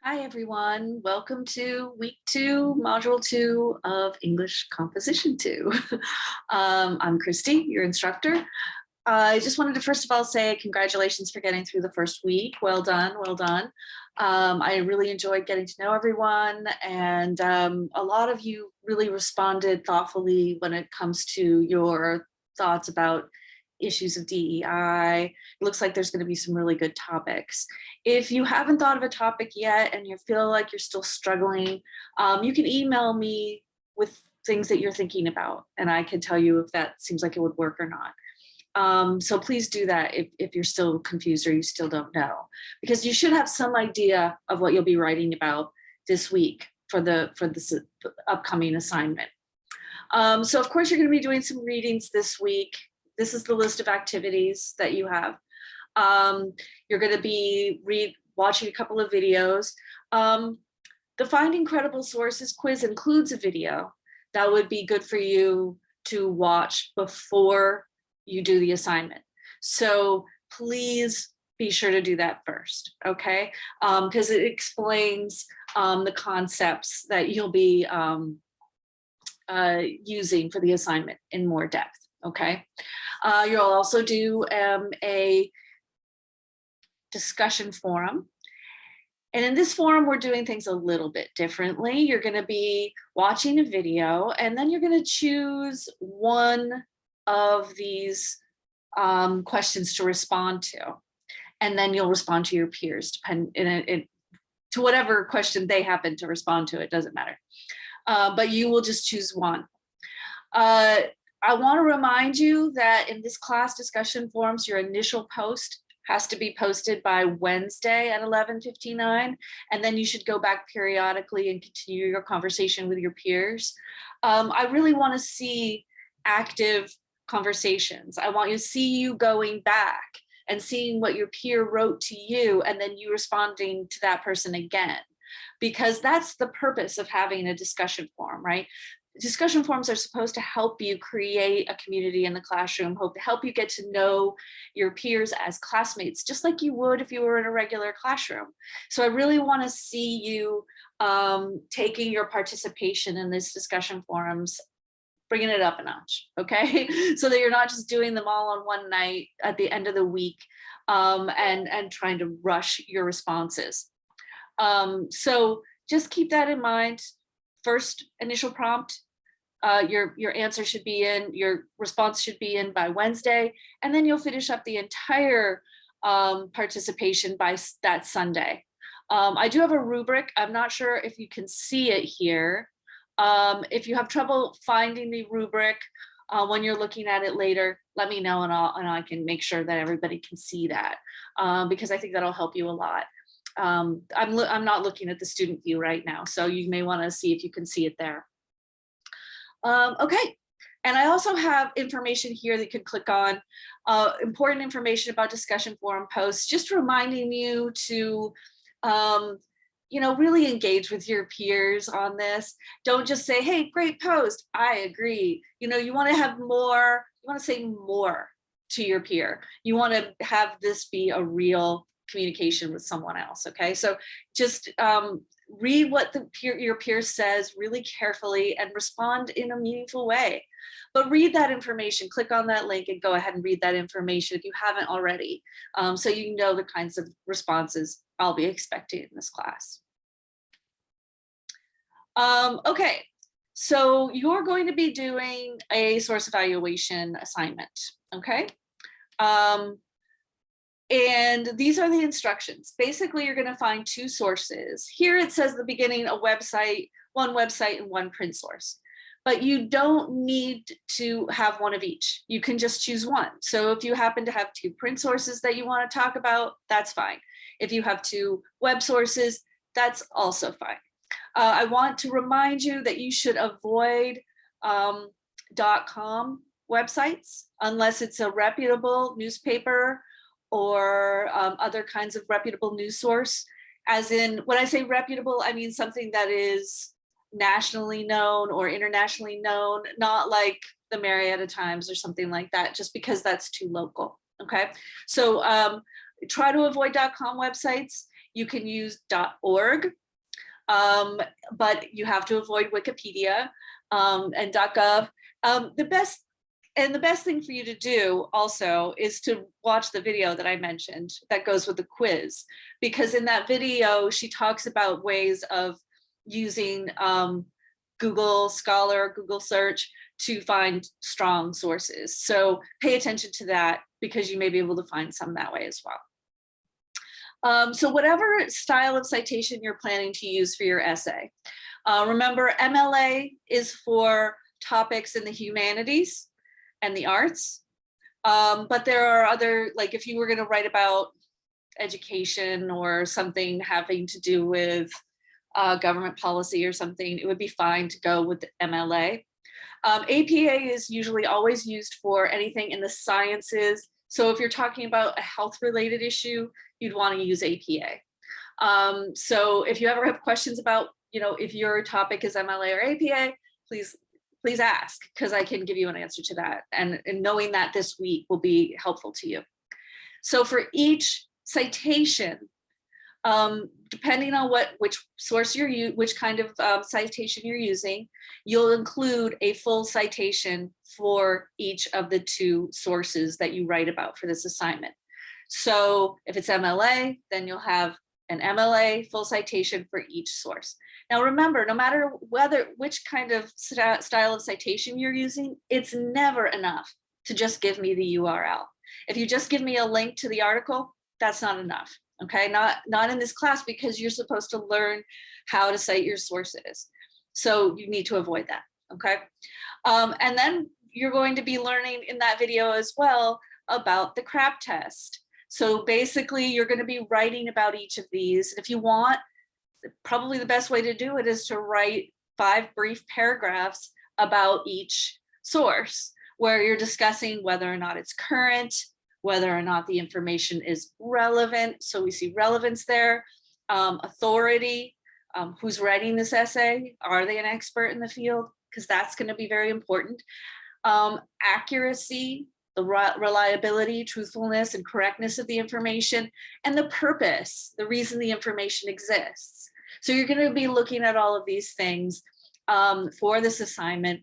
Hi, everyone. Welcome to week 2, module 2 of English Composition 2. I'm Christy, your instructor. I just wanted to first of all say congratulations for getting through the first week. Well done, well done. I really enjoyed getting to know everyone, and a lot of you really responded thoughtfully when it comes to your thoughts about issues of DEI. It looks like there's going to be some really good topics. If you haven't thought of a topic yet and you feel like you're still struggling, you can email me with things that you're thinking about, and I can tell you if that seems like it would work or not. So please do that if you're still confused or you still don't know, because you should have some idea of what you'll be writing about this week for this upcoming assignment. So of course you're going to be doing some readings this week. This is the list of activities that you have. You're going to be watching a couple of videos. The Finding Credible Sources quiz includes a video that would be good for you to watch before you do the assignment. So please be sure to do that first, okay? Because it explains the concepts that you'll be using for the assignment in more depth, okay? You'll also do a discussion forum. And in this forum, we're doing things a little bit differently. You're going to be watching a video, and then you're going to choose one of these questions to respond to. And then you'll respond to your peers, to whatever question they happen to respond to. It doesn't matter. But you will just choose one. I want to remind you that in this class discussion forums, your initial post has to be posted by Wednesday at 11:59, and then you should go back periodically and continue your conversation with your peers. I really want to see active conversations. I want to see you going back and seeing what your peer wrote to you, and then you responding to that person again, because that's the purpose of having a discussion forum, right? Discussion forums are supposed to help you create a community in the classroom, help you get to know your peers as classmates, just like you would if you were in a regular classroom. So I really want to see you taking your participation in these discussion forums, bringing it up a notch, okay? So that you're not just doing them all on one night at the end of the week and trying to rush your responses. So just keep that in mind. First initial prompt, your answer should be in, your response should be in by Wednesday, and then you'll finish up the entire participation by that Sunday. I do have a rubric. I'm not sure if you can see it here. If you have trouble finding the rubric when you're looking at it later, let me know, and I can make sure that everybody can see that, because I think that'll help you a lot. I'm not looking at the student view right now, so you may want to see if you can see it there. Okay, and I also have information here that you can click on, important information about discussion forum posts, just reminding you to really engage with your peers on this. Don't just say, hey, great post, I agree. You want to have more, you want to say more to your peer. You want to have this be a real communication with someone else, okay? So just read what your peer says really carefully and respond in a meaningful way. But read that information, click on that link and go ahead and read that information if you haven't already, so you know the kinds of responses I'll be expecting in this class. Okay, so you're going to be doing a source evaluation assignment, okay? And these are the instructions. Basically, you're going to find two sources. Here it says at the beginning, one website and one print source. But you don't need to have one of each. You can just choose one. So if you happen to have two print sources that you want to talk about, that's fine. If you have two web sources, that's also fine. I want to remind you that you should avoid .com websites unless it's a reputable newspaper or other kinds of reputable news source. As in, when I say reputable, I mean something that is nationally known or internationally known, not like the Marietta Times or something like that, just because that's too local, okay? So try to avoid .com websites. you can use .org, but you have to avoid Wikipedia and .gov. The best thing for you to do also is to watch the video that I mentioned that goes with the quiz, because in that video, she talks about ways of using Google Scholar, Google search to find strong sources. So pay attention to that, because you may be able to find some that way as well. So whatever style of citation you're planning to use for your essay, remember MLA is for topics in the humanities and the arts, but there are other, like if you were going to write about education or something having to do with government policy or something, it would be fine to go with the MLA. APA is usually always used for anything in the sciences. So if you're talking about a health related issue, you'd want to use APA. So if you ever have questions about, if your topic is MLA or APA, please ask, because I can give you an answer to that. And knowing that this week will be helpful to you. So for each citation, depending on which source which kind of citation you're using, you'll include a full citation for each of the 2 sources that you write about for this assignment. So if it's MLA, then you'll have an MLA full citation for each source. Now remember, no matter which kind of style of citation you're using, it's never enough to just give me the URL. If you just give me a link to the article, that's not enough. Okay, not in this class, because you're supposed to learn how to cite your sources. So you need to avoid that, okay? And then you're going to be learning in that video as well about the CRAP test. So basically you're going to be writing about each of these. And if you want, probably the best way to do it is to write 5 brief paragraphs about each source, where you're discussing whether or not it's current, whether or not the information is relevant. So we see relevance there. Authority, who's writing this essay? Are they an expert in the field? Because that's going to be very important. Accuracy, the reliability, truthfulness, and correctness of the information, and the purpose, the reason the information exists. So you're going to be looking at all of these things for this assignment.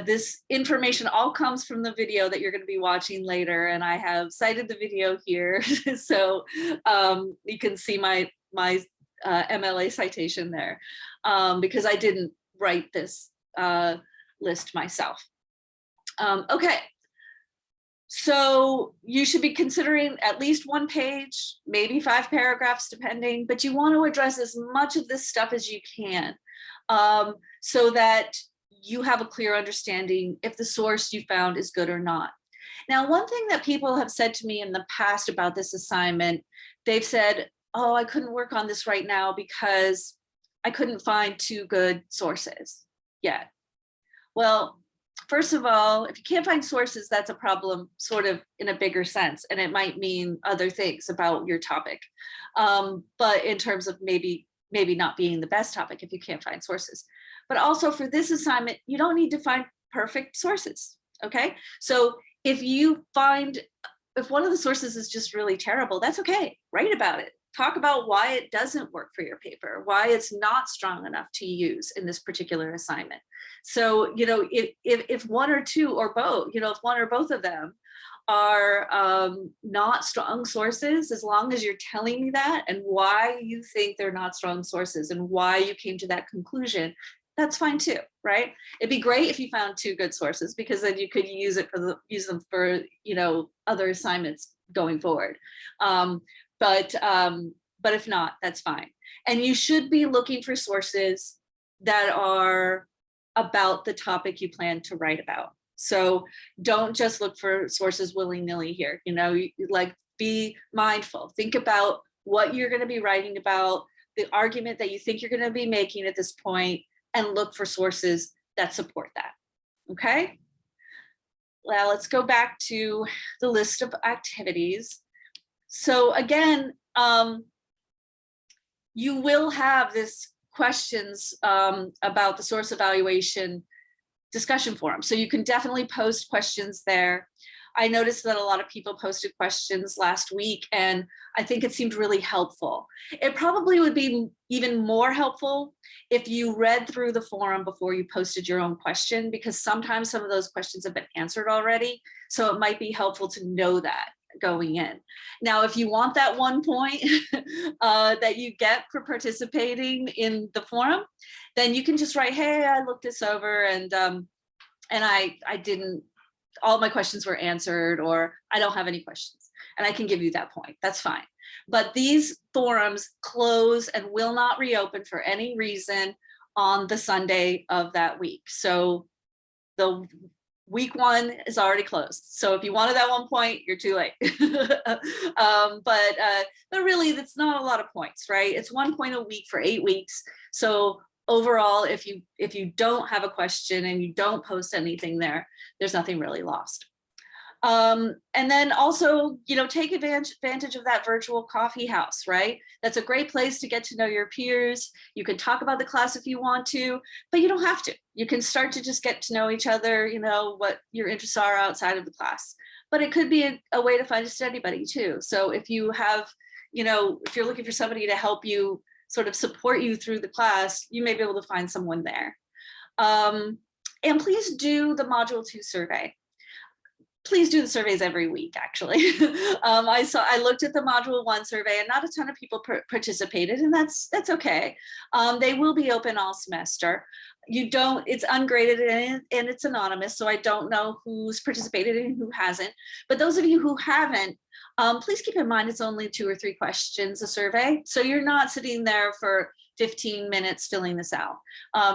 This information all comes from the video that you're going to be watching later, and I have cited the video here, so you can see my MLA citation there, because I didn't write this list myself. Okay, so you should be considering at least 1 page, maybe 5 paragraphs, depending, but you want to address as much of this stuff as you can, so that you have a clear understanding if the source you found is good or not. Now, one thing that people have said to me in the past about this assignment, they've said, oh, I couldn't work on this right now because I couldn't find 2 good sources yet. Well, first of all, if you can't find sources, that's a problem sort of in a bigger sense, and it might mean other things about your topic. But in terms of maybe not being the best topic if you can't find sources. But also for this assignment, you don't need to find perfect sources, okay? So if one of the sources is just really terrible, that's okay, write about it. Talk about why it doesn't work for your paper, why it's not strong enough to use in this particular assignment. So, if 1 or 2 or both, if 1 or both of them are not strong sources, as long as you're telling me that and why you think they're not strong sources and why you came to that conclusion, that's fine too, right? It'd be great if you found 2 good sources, because then you could use them for other assignments going forward. But if not, that's fine. And you should be looking for sources that are about the topic you plan to write about. So don't just look for sources willy-nilly here. Be mindful. Think about what you're going to be writing about, the argument that you think you're going to be making at this point, and look for sources that support that. Okay? Well, let's go back to the list of activities. So again, you will have this questions about the source evaluation discussion forum. So you can definitely post questions there. I noticed that a lot of people posted questions last week, and I think it seemed really helpful. It probably would be even more helpful if you read through the forum before you posted your own question, because sometimes some of those questions have been answered already. So it might be helpful to know that going in. Now, if you want that 1 point that you get for participating in the forum, then you can just write, hey, I looked this over and I didn't, all my questions were answered, or I don't have any questions, and I can give you that point. That's fine. But these forums close and will not reopen for any reason on the Sunday of that week. So the week 1 is already closed. So if you wanted that 1 point, you're too late. But really, that's not a lot of points, right? It's 1 point a week for 8 weeks. So overall, if you don't have a question and you don't post anything there, there's nothing really lost. And then also, take advantage of that virtual coffee house, right? That's a great place to get to know your peers. You can talk about the class if you want to, but you don't have to. You can start to just get to know each other, what your interests are outside of the class. But it could be a way to find a study buddy too. So if you have, if you're looking for somebody to help you sort of support you through the class, you may be able to find someone there. And please do the Module 2 survey. Please do the surveys every week, actually. I looked at the Module 1 survey, and not a ton of people participated, and that's okay. They will be open all semester. It's ungraded and it's anonymous, so I don't know who's participated and who hasn't. But those of you who haven't, please keep in mind it's only 2 or 3 questions a survey. So you're not sitting there for 15 minutes filling this out.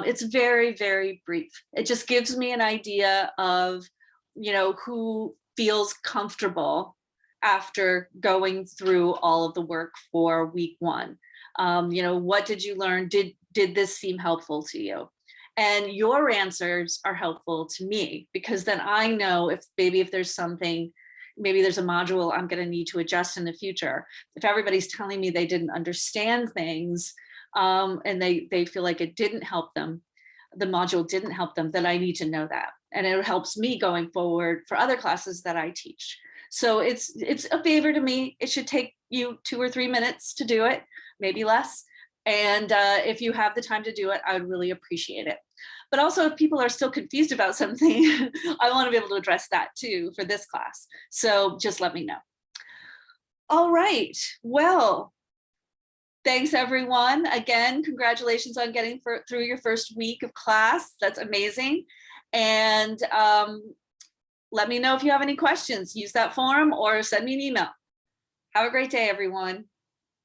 It's very, very brief. It just gives me an idea of who feels comfortable after going through all of the work for week 1. What did you learn? Did this seem helpful to you? And your answers are helpful to me, because then I know if there's something, maybe there's a module I'm going to need to adjust in the future. If everybody's telling me they didn't understand things and they feel like it didn't help them, the module didn't help them, then I need to know that. And it helps me going forward for other classes that I teach. So it's a favor to me. It should take you 2 or 3 minutes to do it, maybe less. And if you have the time to do it, I would really appreciate it. But also, if people are still confused about something, I want to be able to address that too for this class. So just let me know. All right, well, thanks everyone. Again, congratulations on getting through your first week of class. That's amazing. And let me know if you have any questions. Use that forum or send me an email. Have a great day, everyone.